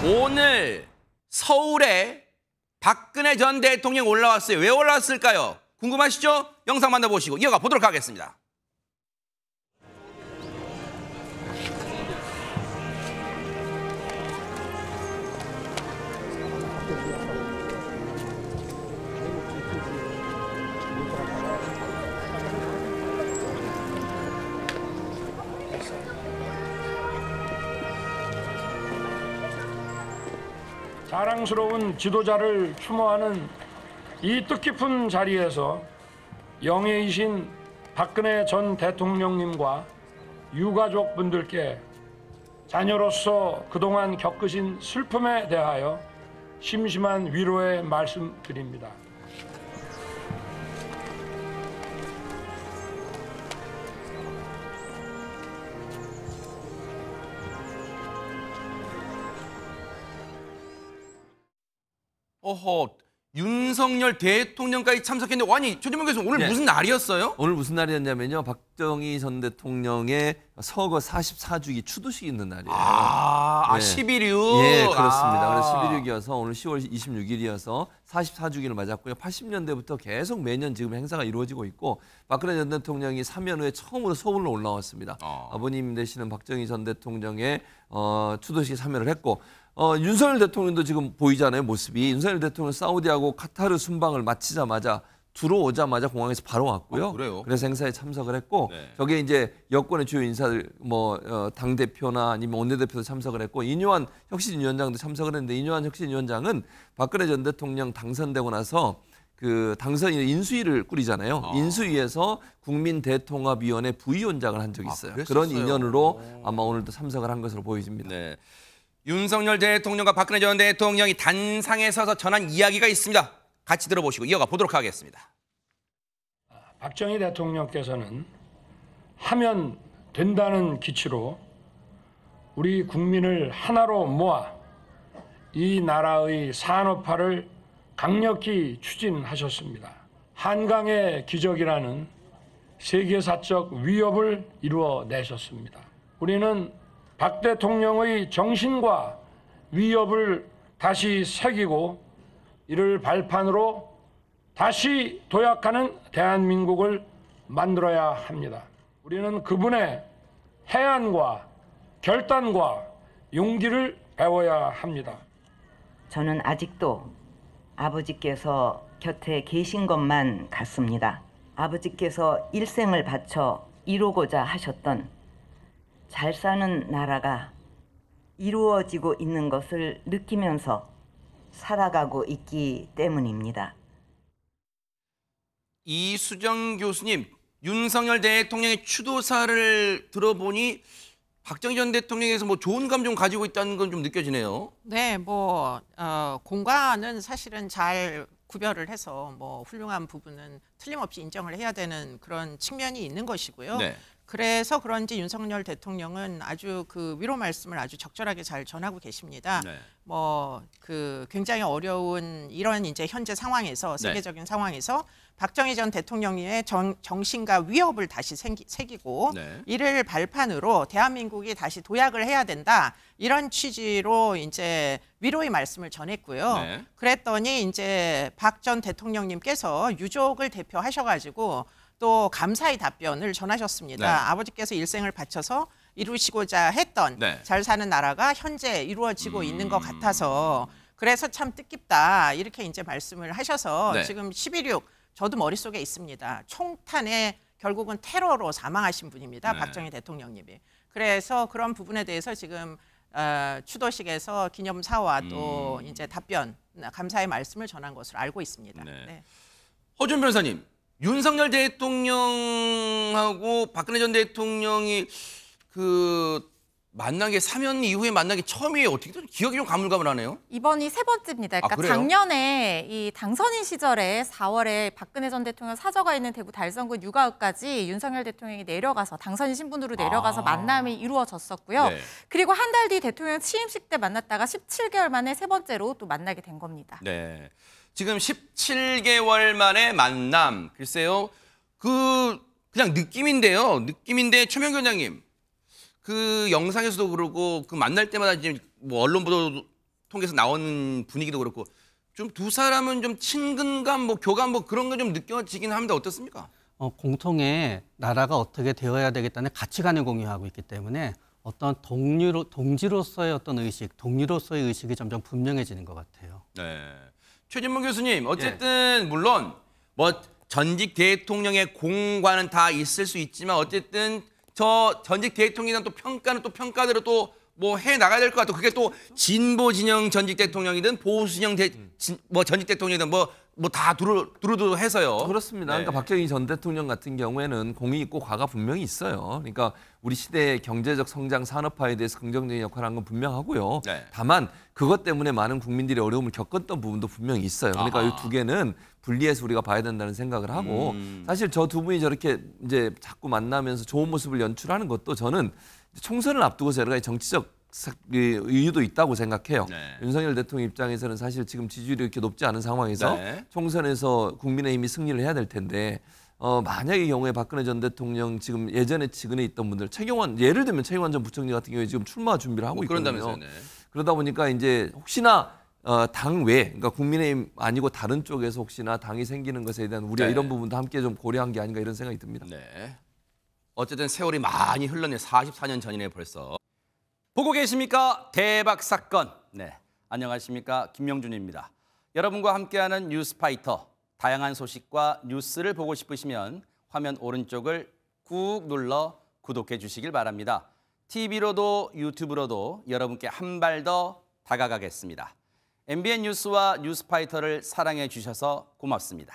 오늘 서울에 박근혜 전 대통령 올라왔어요. 왜 올라왔을까요? 궁금하시죠? 영상 만나보시고 이어가 보도록 하겠습니다. 자랑스러운 지도자를 추모하는 이 뜻깊은 자리에서 영예이신 박근혜 전 대통령님과 유가족 분들께 자녀로서 그동안 겪으신 슬픔에 대하여 심심한 위로의 말씀드립니다. 어허, 윤석열 대통령까지 참석했는데 아니 최진봉 교수님 오늘 무슨 날이었어요? 오늘 무슨 날이었냐면요. 박정희 전 대통령의 서거 44주기 추도식이 있는 날이에요. 11.6. 예, 그렇습니다. 그래서 11.6이어서 오늘 10월 26일이어서 44주기를 맞았고요. 80년대부터 계속 매년 지금 행사가 이루어지고 있고 박근혜 전 대통령이 사면 후에 처음으로 서울로 올라왔습니다. 아버님 되시는 박정희 전 대통령의 추도식에 참여를 했고 윤석열 대통령도 지금 보이잖아요, 모습이. 윤석열 대통령 사우디하고 카타르 순방을 마치자마자 들어오자마자 공항에서 바로 왔고요. 그래요? 그래서 행사에 참석을 했고 저게 이제 여권의 주요 인사들 당 대표나 아니면 원내대표도 참석을 했고 이뇨한 혁신위원장도 참석을 했는데 이뇨한 혁신위원장은 박근혜 전 대통령 당선되고 나서 그 당선 인수위를 꾸리잖아요. 인수위에서 국민대통합위원회 부위원장을 한 적이 있어요. 그런 인연으로 아마 오늘도 참석을 한 것으로 보여집니다. 네. 윤석열 대통령과 박근혜 전 대통령이 단상에 서서 전한 이야기가 있습니다. 같이 들어보시고 이어가 보도록 하겠습니다. 박정희 대통령께서는 하면 된다는 기치로 우리 국민을 하나로 모아 이 나라의 산업화를 강력히 추진하셨습니다. 한강의 기적이라는 세계사적 위협을 이루어내셨습니다. 우리는 박 대통령의 정신과 위협을 다시 새기고 이를 발판으로 다시 도약하는 대한민국을 만들어야 합니다. 우리는 그분의 해안과 결단과 용기를 배워야 합니다. 저는 아직도 아버지께서 곁에 계신 것만 같습니다. 아버지께서 일생을 바쳐 이루고자 하셨던 잘 사는 나라가 이루어지고 있는 것을 느끼면서 살아가고 있기 때문입니다. 이수정 교수님, 윤석열 대통령의 추도사를 들어보니 박정희 전 대통령에서 좋은 감정 가지고 있다는 건 좀 느껴지네요. 네, 공과는 사실은 잘 구별을 해서 훌륭한 부분은 틀림없이 인정을 해야 되는 그런 측면이 있는 것이고요. 네. 그래서 그런지 윤석열 대통령은 아주 그 위로 말씀을 아주 적절하게 잘 전하고 계십니다. 네. 굉장히 어려운 이런 이제 현재 상황에서 세계적인 상황에서 박정희 전 대통령의 정신과 위협을 다시 새기고 이를 발판으로 대한민국이 다시 도약을 해야 된다. 이런 취지로 이제 위로의 말씀을 전했고요. 그랬더니 이제 박 전 대통령님께서 유족을 대표하셔가지고 또 감사의 답변을 전하셨습니다. 아버지께서 일생을 바쳐서 이루시고자 했던 잘 사는 나라가 현재 이루어지고 있는 것 같아서 그래서 참 뜻깊다 이렇게 이제 말씀을 하셔서 지금 11.6 저도 머릿속에 있습니다. 총탄에 결국은 테러로 사망하신 분입니다. 박정희 대통령님이. 그래서 그런 부분에 대해서 지금 추도식에서 기념사와 또 이제 답변 감사의 말씀을 전한 것으로 알고 있습니다. 네. 허준 변호사님. 윤석열 대통령하고 박근혜 전 대통령이 만난 게 사면 이후에 만난 게 처음이에요. 어떻게 기억이 좀 가물가물하네요. 이번이 세 번째입니다. 그러니까 작년에 이 당선인 시절에 4월에 박근혜 전 대통령 사저가 있는 대구 달성군 육아읍까지 윤석열 대통령이 내려가서 당선인 신분으로 내려가서 만남이 이루어졌었고요. 그리고 한 달 뒤 대통령 취임식 때 만났다가 17개월 만에 세 번째로 또 만나게 된 겁니다. 네. 지금 17개월 만에 만남. 글쎄요. 그냥 느낌인데요. 느낌인데 최명규 원장님. 그 영상에서도 그러고 그 만날 때마다 지금 언론 보도도 통해서 나오는 분위기도 그렇고 좀 두 사람은 좀 친근감, 뭐 교감 뭐 그런 거 좀 느껴지긴 합니다. 어떻습니까? 공통의 나라가 어떻게 되어야 되겠다는 가치관을 공유하고 있기 때문에 어떤 동지로서의 어떤 의식, 동료로서의 의식이 점점 분명해지는 것 같아요. 네. 최진봉 교수님, 어쨌든 물론 뭐 전직 대통령의 공과는 다 있을 수 있지만 어쨌든 저 전직 대통령이란 또 평가는 또 평가대로 또 뭐 해 나가야 될 것 같아요. 그게 또 진보 진영 전직 대통령이든 보수 진영 뭐 전직 대통령이든 뭐 다 두루두루 해서요. 그렇습니다. 네. 그러니까 박정희 전 대통령 같은 경우에는 공이 있고 과가 분명히 있어요. 그러니까 우리 시대의 경제적 성장 산업화에 대해서 긍정적인 역할을 한 건 분명하고요. 네. 다만 그것 때문에 많은 국민들이 어려움을 겪었던 부분도 분명히 있어요. 그러니까 이 두 개는 분리해서 우리가 봐야 된다는 생각을 하고 사실 저 두 분이 저렇게 이제 자꾸 만나면서 좋은 모습을 연출하는 것도 저는 총선을 앞두고서 여러 가지 정치적 이유도 있다고 생각해요. 네. 윤석열 대통령 입장에서는 사실 지금 지지율이 이렇게 높지 않은 상황에서 네. 총선에서 국민의힘이 승리를 해야 될 텐데 만약의 경우에 박근혜 전 대통령 지금 예전에 측근에 있던 분들 최경환 예를 들면 최경환 전 부총리 같은 경우에 지금 출마 준비를 하고 있거든요. 그런다면서요. 네. 그러다 보니까 이제 혹시나 당 외, 그러니까 국민의힘 아니고 다른 쪽에서 혹시나 당이 생기는 것에 대한 우려 네. 이런 부분도 함께 좀 고려한 게 아닌가 이런 생각이 듭니다. 네. 어쨌든 세월이 많이 흘렀네. 44년 전이네 벌써. 보고 계십니까? 대박 사건. 네, 안녕하십니까? 김명준입니다. 여러분과 함께하는 뉴스파이터. 다양한 소식과 뉴스를 보고 싶으시면 화면 오른쪽을 꾹 눌러 구독해 주시길 바랍니다. TV로도 유튜브로도 여러분께 한 발 더 다가가겠습니다. MBN 뉴스와 뉴스파이터를 사랑해 주셔서 고맙습니다.